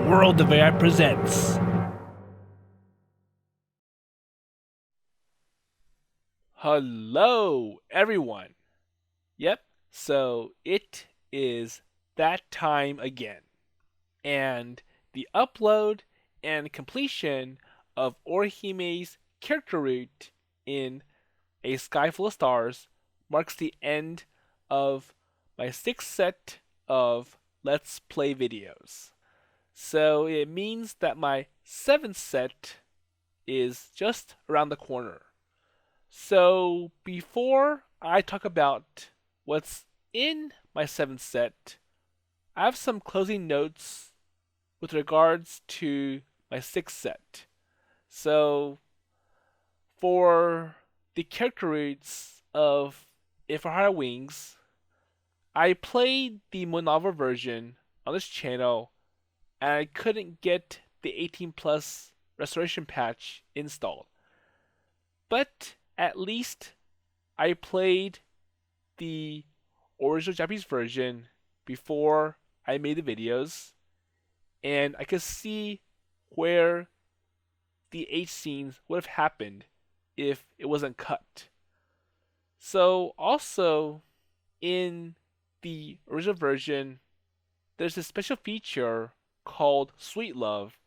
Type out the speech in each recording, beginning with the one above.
World of AI presents. Hello, everyone. Yep, so it is that time again. And the upload and completion of Orihime's character route in A Sky Full of Stars marks the end of my sixth set of Let's Play videos. So it means that my seventh set is just around the corner. So before I talk about what's in my seventh set, I have some closing notes with regards to my sixth set. So for the character routes of If Our Heart Had Wings, I played the Monova version on this channel and I couldn't get the 18 plus restoration patch installed. But at least I played the original Japanese version before I made the videos, and I could see where the H scenes would have happened if it wasn't cut. So also in the original version, there's a special feature called Sweet Love,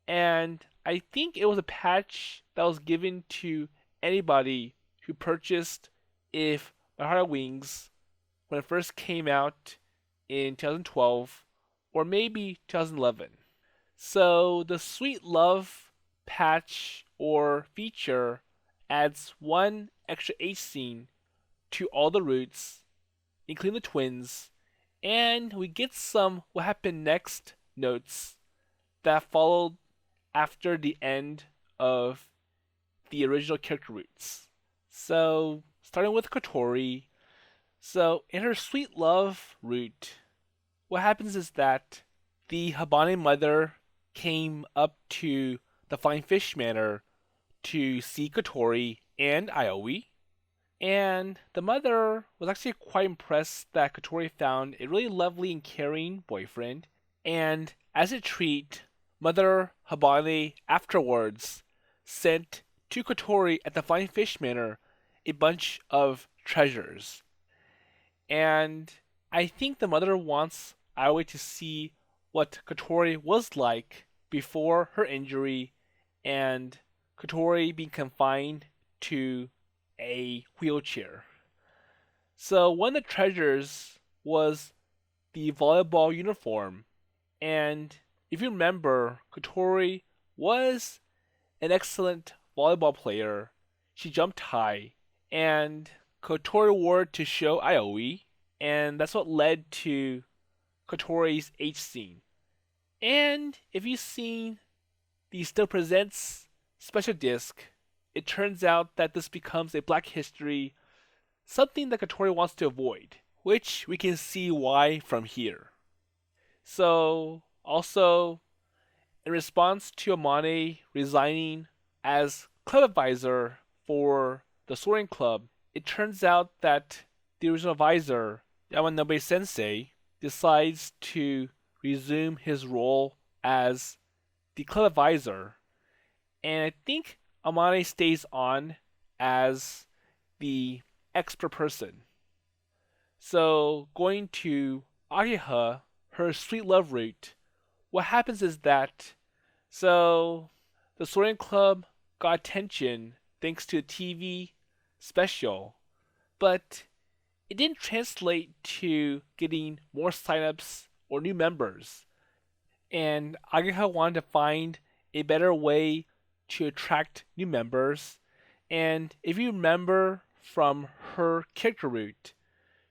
and I think it was a patch that was given to anybody who purchased If My Heart Had Wings when it first came out in 2012 or maybe 2011. So the Sweet Love patch or feature adds one extra H scene to all the routes, including the twins, and we get some what happened next notes that followed after the end of the original character routes. So, starting with Kotori. So, in her Sweet Love route, what happens is that the Habane mother came up to the Flying Fish Manor to see Kotori and Aoi. And the mother was actually quite impressed that Kotori found a really lovely and caring boyfriend. And as a treat, Mother Habane afterwards sent to Kotori at the Flying Fish Manor a bunch of treasures. And I think the mother wants Aoi to see what Kotori was like before her injury and Kotori being confined to a wheelchair. So one of the treasures was the volleyball uniform. And if you remember, Kotori was an excellent volleyball player. She jumped high, and Kotori wore it to show Aoi, and that's what led to Kotori's H scene. And if you've seen the Still Presents special disc, it turns out that this becomes a Black History, something that Kotori wants to avoid, which we can see why from here. So, also, in response to Amane resigning as club advisor for the Soaring Club, it turns out that the original advisor, Yamanobe Sensei, decides to resume his role as the club advisor. And I think Amane stays on as the expert person. So, going to Ageha, her Sweet Love route, what happens is that, so the Soaring Club got attention thanks to a TV special, but it didn't translate to getting more signups or new members. And Ageha wanted to find a better way to attract new members. And if you remember from her character route,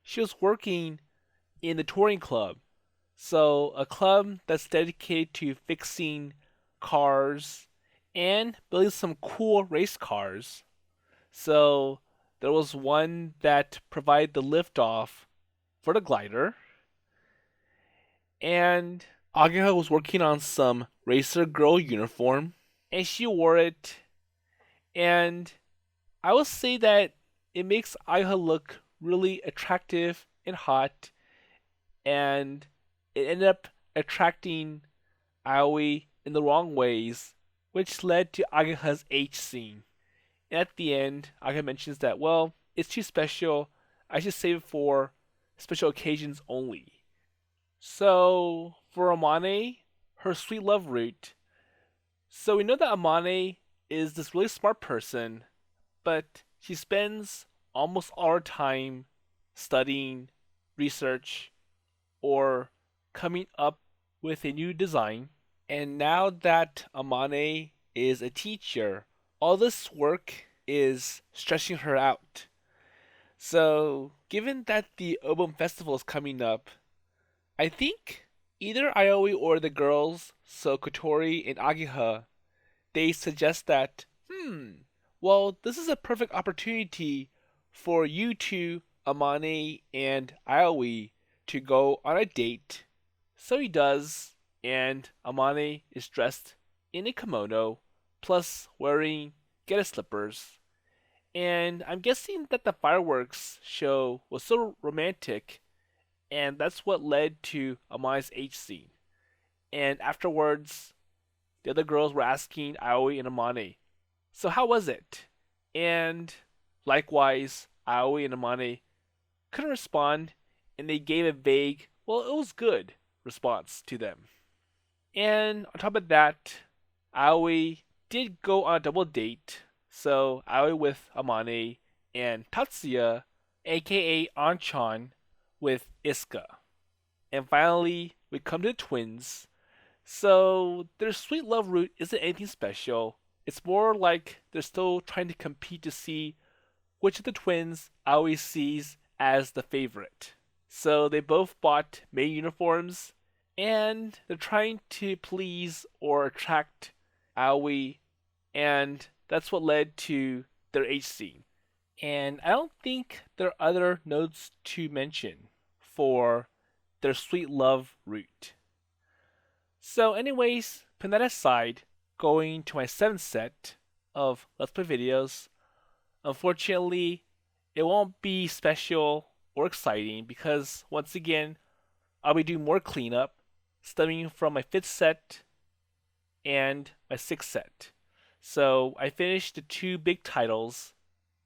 she was working in the touring club. So a club that's dedicated to fixing cars and building some cool race cars. So there was one that provided the liftoff for the glider. And Ageha was working on some racer girl uniform, and she wore it. And I will say that it makes Ageha look really attractive and hot, and it ended up attracting Aoi in the wrong ways, which led to Agaha's H scene. And at the end, Aga mentions that, well, it's too special. I should save it for special occasions only. So, for Amane, her sweet love route. So, we know that Amane is this really smart person, but she spends almost all her time studying, research, or coming up with a new design. And now that Amane is a teacher, all this work is stressing her out. So, given that the Obon Festival is coming up, I think either Ioi or the girls, so Kotori and Agiha, they suggest that, well, this is a perfect opportunity for you two, Amane and Ioi, to go on a date. So he does, and Amane is dressed in a kimono, plus wearing getter slippers. And I'm guessing that the fireworks show was so romantic, and that's what led to Amane's H scene. And afterwards, the other girls were asking Aoi and Amane, so how was it? And likewise, Aoi and Amane couldn't respond, and they gave a vague, well, it was good response to them. And on top of that, Aoi did go on a double date. So Aoi with Amane and Tatsuya, aka Anchan, with Iska. And finally, we come to the twins. So their sweet love route isn't anything special. It's more like they're still trying to compete to see which of the twins Aoi sees as the favorite. So they both bought May uniforms, and they're trying to please or attract Aoi, and that's what led to their H scene. And I don't think there are other notes to mention for their sweet love route. So, anyways, putting that aside, going to my seventh set of Let's Play videos, unfortunately, it won't be special or exciting because, once again, I'll be doing more cleanup, stemming from my fifth set and my sixth set. So I finished the two big titles,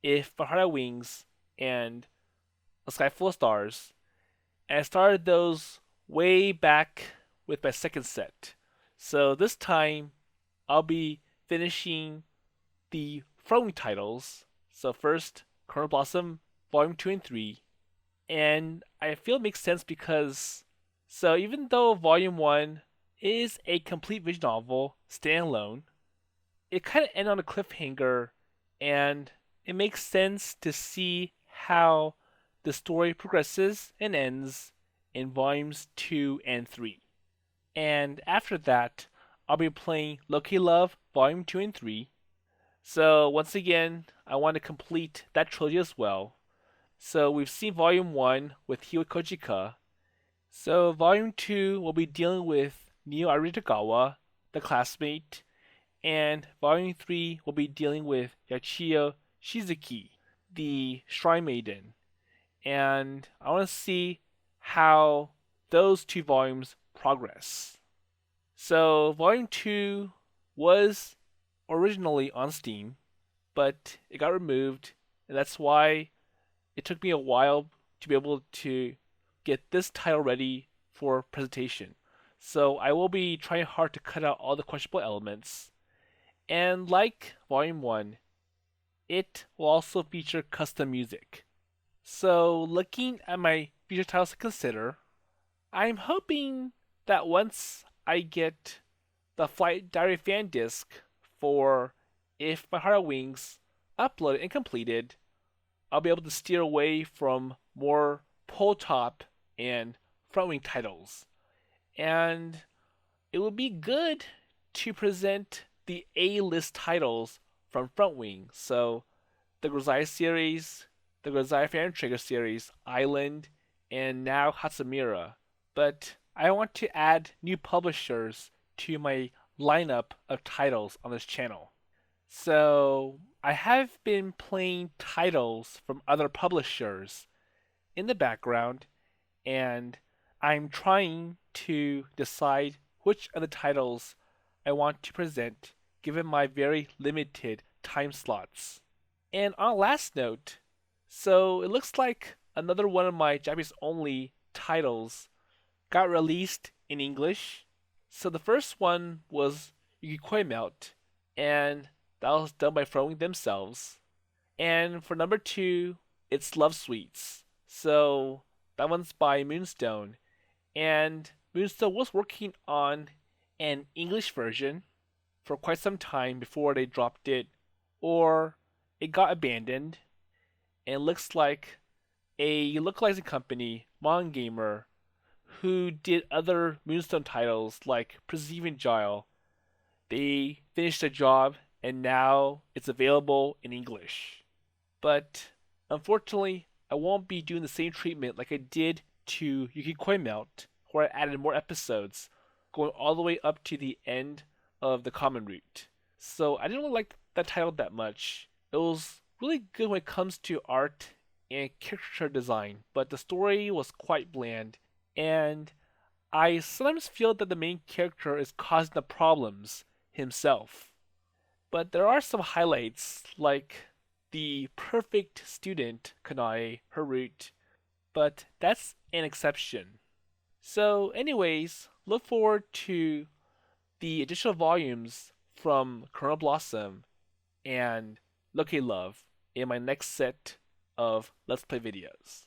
If My Heart Had Wings and A Sky Full of Stars, and I started those way back with my second set. So this time I'll be finishing the Frowning titles. So first, Kernel Blossom Volume 2 and 3. And I feel it makes sense because, so even though Volume 1 is a complete visual novel, standalone, it kind of ends on a cliffhanger, and it makes sense to see how the story progresses and ends in Volumes 2 and 3. And after that, I'll be playing Loca-Love Volume 2 and 3. So once again, I want to complete that trilogy as well. So we've seen Volume 1 with Hiwa Kojika. So Volume 2 will be dealing with Nio Aritagawa, the classmate, and Volume 3 will be dealing with Yachiyo Shizuki, the Shrine Maiden. And I want to see how those two volumes progress. So Volume 2 was originally on Steam, but it got removed, and that's why it took me a while to be able to get this title ready for presentation. So I will be trying hard to cut out all the questionable elements. And like Volume 1, it will also feature custom music. So looking at my future titles to consider, I'm hoping that once I get the Flight Diary fan disc for If My Heart Had Wings uploaded and completed, I'll be able to steer away from more Pulltop and Frontwing titles. And it would be good to present the A-list titles from Frontwing. So the Grisai series, the Grisai Fan Trigger series, Island, and now Hatsumira. But I want to add new publishers to my lineup of titles on this channel. So I have been playing titles from other publishers in the background, and I'm trying to decide which of the titles I want to present given my very limited time slots. And on a last note, so it looks like another one of my Japanese only titles got released in English. So the first one was Yukikoi Melt, and that was done by Throwing themselves. And for number two, it's Love Sweets. So that one's by Moonstone. And Moonstone was working on an English version for quite some time before they dropped it, or it got abandoned. And it looks like a localizing company, Mongamer, who did other Moonstone titles like Perceiving Gile, they finished the job and now it's available in English. But unfortunately, I won't be doing the same treatment like I did to Yukikoi Melt, where I added more episodes, going all the way up to the end of the common route. So I didn't really like that title that much. It was really good when it comes to art and character design, but the story was quite bland, and I sometimes feel that the main character is causing the problems himself. But there are some highlights, like the perfect student Kanae, her route, but that's an exception. So, anyways, look forward to the additional volumes from Colonel Blossom and Loca-Love in my next set of Let's Play videos.